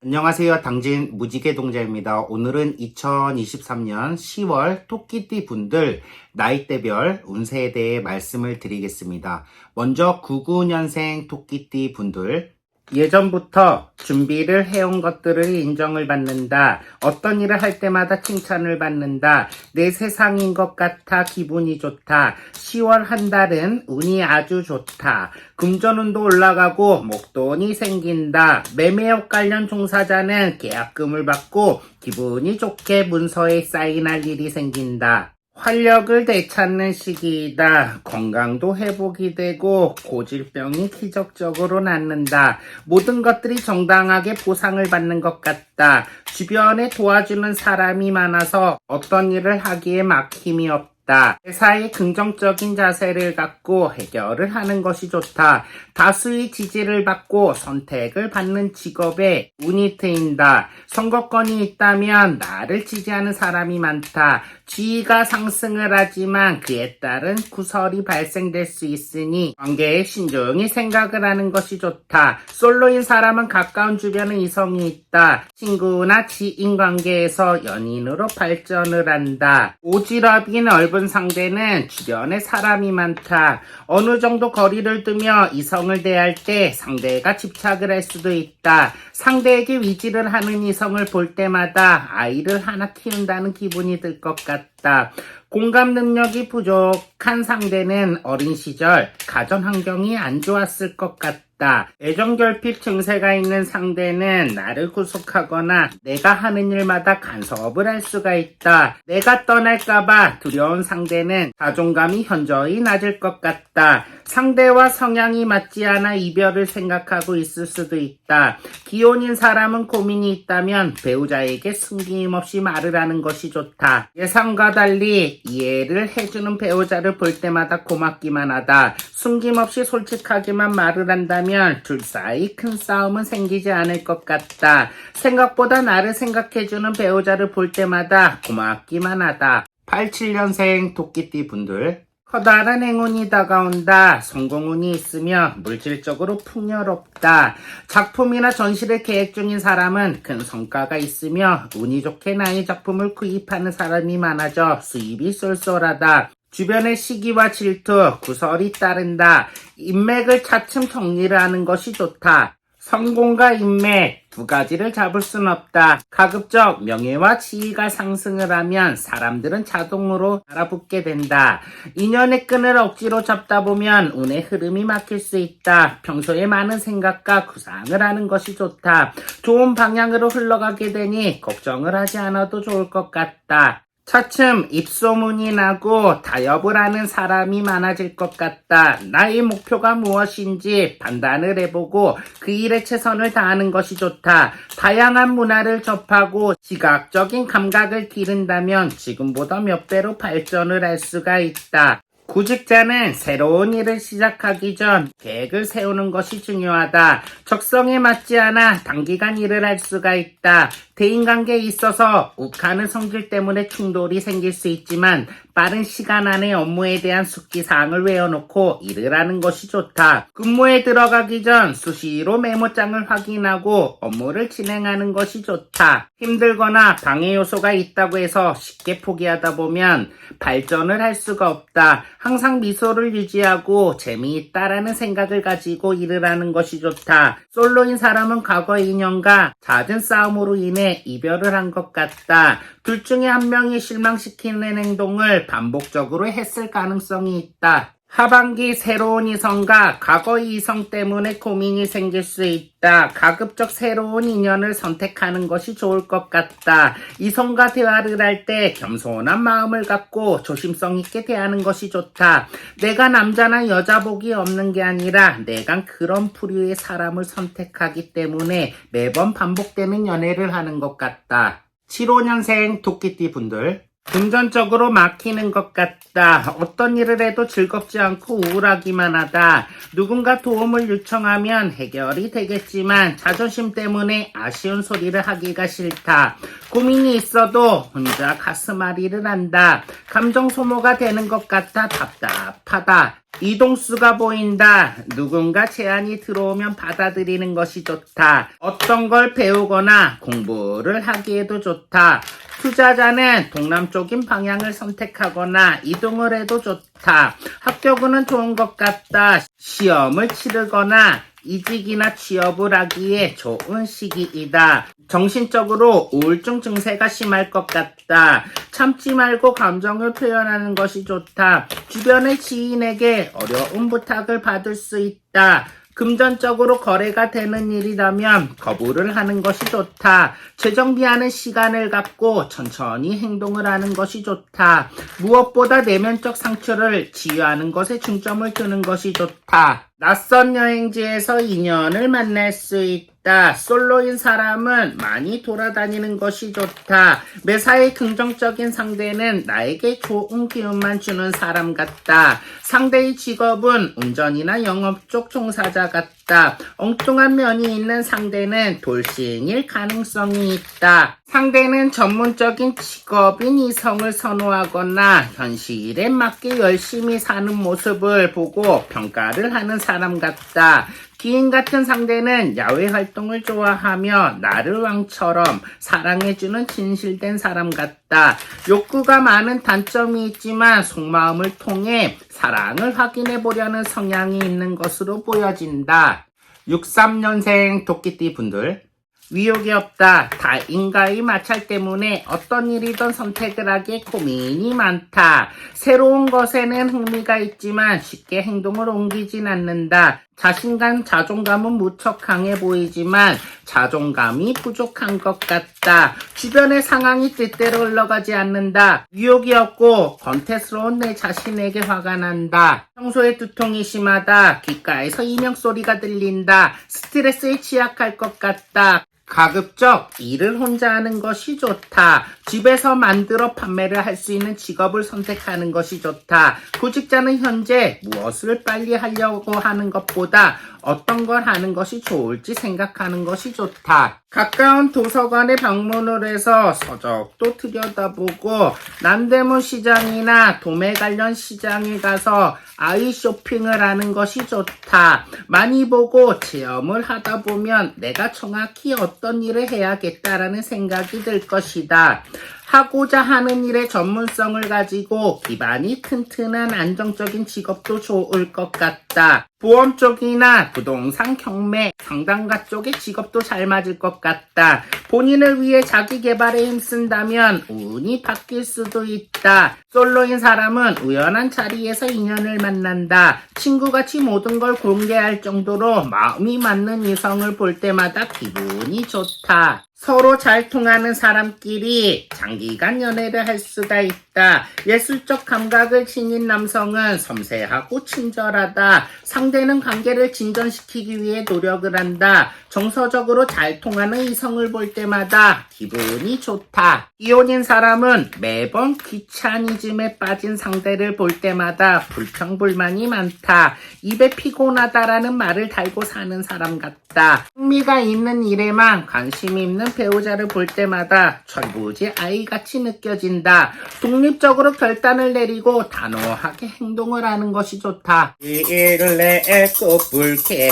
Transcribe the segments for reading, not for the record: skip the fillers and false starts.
안녕하세요. 당진 무지개 동자입니다. 오늘은 2023년 10월 토끼띠 분들 나이대별 운세에 대해 말씀을 드리겠습니다. 먼저 99년생 토끼띠 분들, 예전부터 준비를 해온 것들을 인정을 받는다. 어떤 일을 할 때마다 칭찬을 받는다. 내 세상인 것 같아 기분이 좋다. 10월 한 달은 운이 아주 좋다. 금전운도 올라가고 목돈이 생긴다. 매매업 관련 종사자는 계약금을 받고 기분이 좋게 문서에 사인할 일이 생긴다. 활력을 되찾는 시기이다. 건강도 회복이 되고 고질병이 기적적으로 낫는다. 모든 것들이 정당하게 보상을 받는 것 같다. 주변에 도와주는 사람이 많아서 어떤 일을 하기에 막힘이 없다. 회사에 긍정적인 자세를 갖고 해결을 하는 것이 좋다. 다수의 지지를 받고 선택을 받는 직업에 운이 트인다. 선거권이 있다면 나를 지지하는 사람이 많다. 지위가 상승을 하지만 그에 따른 구설이 발생될 수 있으니 관계에 신중히 생각을 하는 것이 좋다. 솔로인 사람은 가까운 주변에 이성이 있다. 친구나 지인 관계에서 연인으로 발전을 한다. 오지랖이 넓은 상대는 주변에 사람이 많다. 어느 정도 거리를 두며 이성을 대할 때 상대가 집착을 할 수도 있다. 상대에게 위지를 하는 이성을 볼 때마다 아이를 하나 키운다는 기분이 들 것 같다. 공감 능력이 부족한 상대는 어린 시절 가정 환경이 안 좋았을 것 같다. 애정결핍 증세가 있는 상대는 나를 구속하거나 내가 하는 일마다 간섭을 할 수가 있다. 내가 떠날까봐 두려운 상대는 자존감이 현저히 낮을 것 같다. 상대와 성향이 맞지 않아 이별을 생각하고 있을 수도 있다. 기혼인 사람은 고민이 있다면 배우자에게 숨김없이 말을 하는 것이 좋다. 예상과 달리 이해를 해주는 배우자를 볼 때마다 고맙기만 하다. 숨김없이 솔직하게만 말을 한다면 둘 사이 큰 싸움은 생기지 않을 것 같다. 생각보다 나를 생각해주는 배우자를 볼 때마다 고맙기만 하다. 87년생 토끼띠 분들, 커다란 행운이 다가온다. 성공운이 있으며 물질적으로 풍요롭다. 작품이나 전시를 계획 중인 사람은 큰 성과가 있으며 운이 좋게 나의 작품을 구입하는 사람이 많아져 수입이 쏠쏠하다. 주변의 시기와 질투, 구설이 따른다. 인맥을 차츰 정리를 하는 것이 좋다. 성공과 인맥 두 가지를 잡을 순 없다. 가급적 명예와 지위가 상승을 하면 사람들은 자동으로 알아붙게 된다. 인연의 끈을 억지로 잡다 보면 운의 흐름이 막힐 수 있다. 평소에 많은 생각과 구상을 하는 것이 좋다. 좋은 방향으로 흘러가게 되니 걱정을 하지 않아도 좋을 것 같다. 차츰 입소문이 나고 타협을 하는 사람이 많아질 것 같다. 나의 목표가 무엇인지 판단을 해보고 그 일에 최선을 다하는 것이 좋다. 다양한 문화를 접하고 시각적인 감각을 기른다면 지금보다 몇 배로 발전을 할 수가 있다. 구직자는 새로운 일을 시작하기 전 계획을 세우는 것이 중요하다. 적성에 맞지 않아 단기간 일을 할 수가 있다. 대인관계에 있어서 욱하는 성질 때문에 충돌이 생길 수 있지만 빠른 시간 안에 업무에 대한 숙지사항을 외워놓고 일을 하는 것이 좋다. 근무에 들어가기 전 수시로 메모장을 확인하고 업무를 진행하는 것이 좋다. 힘들거나 방해 요소가 있다고 해서 쉽게 포기하다 보면 발전을 할 수가 없다. 항상 미소를 유지하고 재미있다라는 생각을 가지고 일을 하는 것이 좋다. 솔로인 사람은 과거의 인연과 잦은 싸움으로 인해 이별을 한 것 같다. 둘 중에 한 명이 실망시키는 행동을 반복적으로 했을 가능성이 있다. 하반기 새로운 이성과 과거의 이성 때문에 고민이 생길 수 있다. 가급적 새로운 인연을 선택하는 것이 좋을 것 같다. 이성과 대화를 할 때 겸손한 마음을 갖고 조심성 있게 대하는 것이 좋다. 내가 남자나 여자 복이 없는 게 아니라 내가 그런 부류의 사람을 선택하기 때문에 매번 반복되는 연애를 하는 것 같다. 75년생 토끼띠 분들, 금전적으로 막히는 것 같다. 어떤 일을 해도 즐겁지 않고 우울하기만 하다. 누군가 도움을 요청하면 해결이 되겠지만 자존심 때문에 아쉬운 소리를 하기가 싫다. 고민이 있어도 혼자 가슴앓이를 한다. 감정 소모가 되는 것 같아 답답하다. 이동수가 보인다. 누군가 제안이 들어오면 받아들이는 것이 좋다. 어떤 걸 배우거나 공부를 하기에도 좋다. 투자자는 동남쪽인 방향을 선택하거나 이동을 해도 좋다. 합격은 좋은 것 같다. 시험을 치르거나 이직이나 취업을 하기에 좋은 시기이다. 정신적으로 우울증 증세가 심할 것 같다. 참지 말고 감정을 표현하는 것이 좋다. 주변의 지인에게 어려운 부탁을 받을 수 있다. 금전적으로 거래가 되는 일이라면 거부를 하는 것이 좋다. 재정비하는 시간을 갖고 천천히 행동을 하는 것이 좋다. 무엇보다 내면적 상처를 치유하는 것에 중점을 두는 것이 좋다. 낯선 여행지에서 인연을 만날 수 있다. 솔로인 사람은 많이 돌아다니는 것이 좋다. 매사에 긍정적인 상대는 나에게 좋은 기운만 주는 사람 같다. 상대의 직업은 운전이나 영업 쪽 종사자 같다. 엉뚱한 면이 있는 상대는 돌싱일 가능성이 있다. 상대는 전문적인 직업인 이성을 선호하거나 현실에 맞게 열심히 사는 모습을 보고 평가를 하는 사람 같다. 기인 같은 상대는 야외 활동을 좋아하며 나를 왕처럼 사랑해주는 진실된 사람 같다. 욕구가 많은 단점이 있지만 속마음을 통해 사랑을 확인해 보려는 성향이 있는 것으로 보여진다. 63년생 토끼띠 분들, 위욕이 없다. 타인과의 마찰 때문에 어떤 일이든 선택을 하기에 고민이 많다. 새로운 것에는 흥미가 있지만 쉽게 행동을 옮기진 않는다. 자신감, 자존감은 무척 강해 보이지만 자존감이 부족한 것 같다. 주변의 상황이 뜻대로 흘러가지 않는다. 유혹이 없고 권태스러운 내 자신에게 화가 난다. 평소에 두통이 심하다. 귓가에서 이명소리가 들린다. 스트레스에 취약할 것 같다. 가급적 일을 혼자 하는 것이 좋다. 집에서 만들어 판매를 할 수 있는 직업을 선택하는 것이 좋다. 구직자는 현재 무엇을 빨리 하려고 하는 것보다 어떤 걸 하는 것이 좋을지 생각하는 것이 좋다. 가까운 도서관에 방문을 해서 서적도 들여다보고 남대문 시장이나 도매 관련 시장에 가서 아이 쇼핑을 하는 것이 좋다. 많이 보고 체험을 하다 보면 내가 정확히 어떤 일을 해야겠다라는 생각이 들 것이다. 하고자 하는 일의 전문성을 가지고 기반이 튼튼한 안정적인 직업도 좋을 것 같다. 보험 쪽이나 부동산 경매, 상담가 쪽의 직업도 잘 맞을 것 같다. 본인을 위해 자기 개발에 힘쓴다면 운이 바뀔 수도 있다. 솔로인 사람은 우연한 자리에서 인연을 만난다. 친구같이 모든 걸 공개할 정도로 마음이 맞는 이성을 볼 때마다 기분이 좋다. 서로 잘 통하는 사람끼리 장기간 연애를 할 수가 있다. 예술적 감각을 지닌 남성은 섬세하고 친절하다. 상대는 관계를 진전시키기 위해 노력을 한다. 정서적으로 잘 통하는 이성을 볼 때마다 기분이 좋다. 이혼인 사람은 매번 귀차니즘에 빠진 상대를 볼 때마다 불평불만이 많다. 입에 피곤하다라는 말을 달고 사는 사람 같다. 흥미가 있는 일에만 관심 있는 배우자를 볼 때마다 철부지 아이같이 느껴진다. 독립적으로 결단을 내리고 단호하게 행동을 하는 것이 좋다. 일내 꽃불게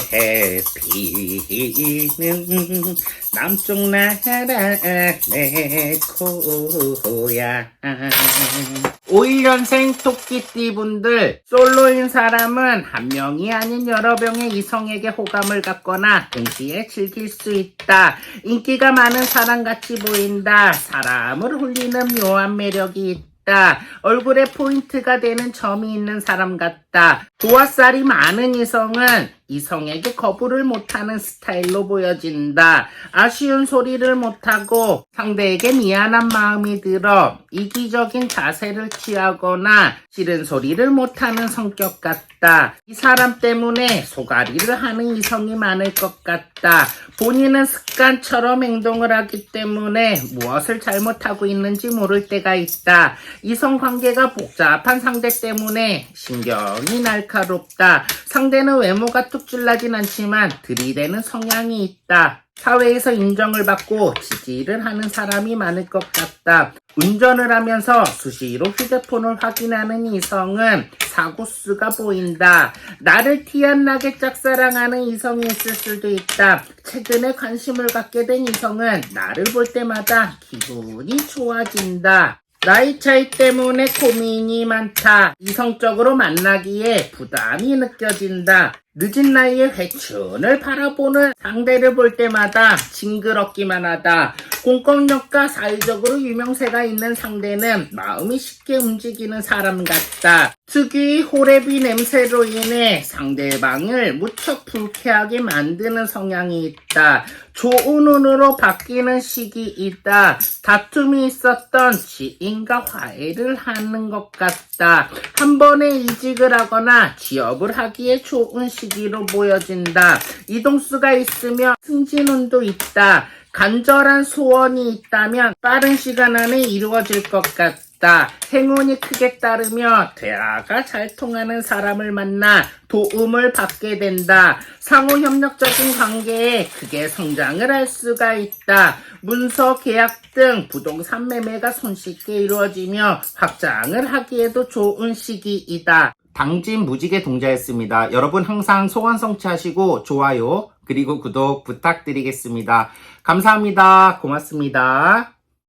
피는 남쪽 나라 내 고향. 51년생 토끼띠 분들, 솔로인 사람은 한 명이 아닌 여러 명의 이성에게 호감을 갖거나 동시에 즐길 수 있다. 인기가 많은 사람같이 보인다. 사람을 홀리는 묘한 매력이 있다. 얼굴에 포인트가 되는 점이 있는 사람 같다. 좋아살이 많은 이성은 이성에게 거부를 못하는 스타일로 보여진다. 아쉬운 소리를 못하고 상대에게 미안한 마음이 들어 이기적인 자세를 취하거나 싫은 소리를 못하는 성격 같다. 이 사람 때문에 속앓이를 하는 이성이 많을 것 같다. 본인은 습관처럼 행동을 하기 때문에 무엇을 잘못하고 있는지 모를 때가 있다. 이성관계가 복잡한 상대 때문에 신경이 날카롭다. 상대는 외모가 뚝줄나진 않지만 들이대는 성향이 있다. 사회에서 인정을 받고 지지를 하는 사람이 많을 것 같다. 운전을 하면서 수시로 휴대폰을 확인하는 이성은 사고수가 보인다. 나를 티 안 나게 짝사랑하는 이성이 있을 수도 있다. 최근에 관심을 갖게 된 이성은 나를 볼 때마다 기분이 좋아진다. 나이 차이 때문에 고민이 많다. 이성적으로 만나기에 부담이 느껴진다. 늦은 나이에 회춘을 바라보는 상대를 볼 때마다 징그럽기만 하다. 공권력과 사회적으로 유명세가 있는 상대는 마음이 쉽게 움직이는 사람 같다. 특유의 호레비 냄새로 인해 상대방을 무척 불쾌하게 만드는 성향이 있다. 좋은 운으로 바뀌는 시기이다. 다툼이 있었던 지인과 화해를 하는 것 같다. 한 번에 이직을 하거나 취업을 하기에 좋은 시기로 보여진다. 이동수가 있으며 승진운도 있다. 간절한 소원이 있다면 빠른 시간 안에 이루어질 것 같다. 행운이 크게 따르며 대화가 잘 통하는 사람을 만나 도움을 받게 된다. 상호 협력적인 관계에 크게 성장을 할 수가 있다. 문서 계약 등 부동산 매매가 손쉽게 이루어지며 확장을 하기에도 좋은 시기이다. 당진 무지개 동자였습니다. 여러분 항상 소원 성취하시고 좋아요 그리고 구독 부탁드리겠습니다. 감사합니다. 고맙습니다.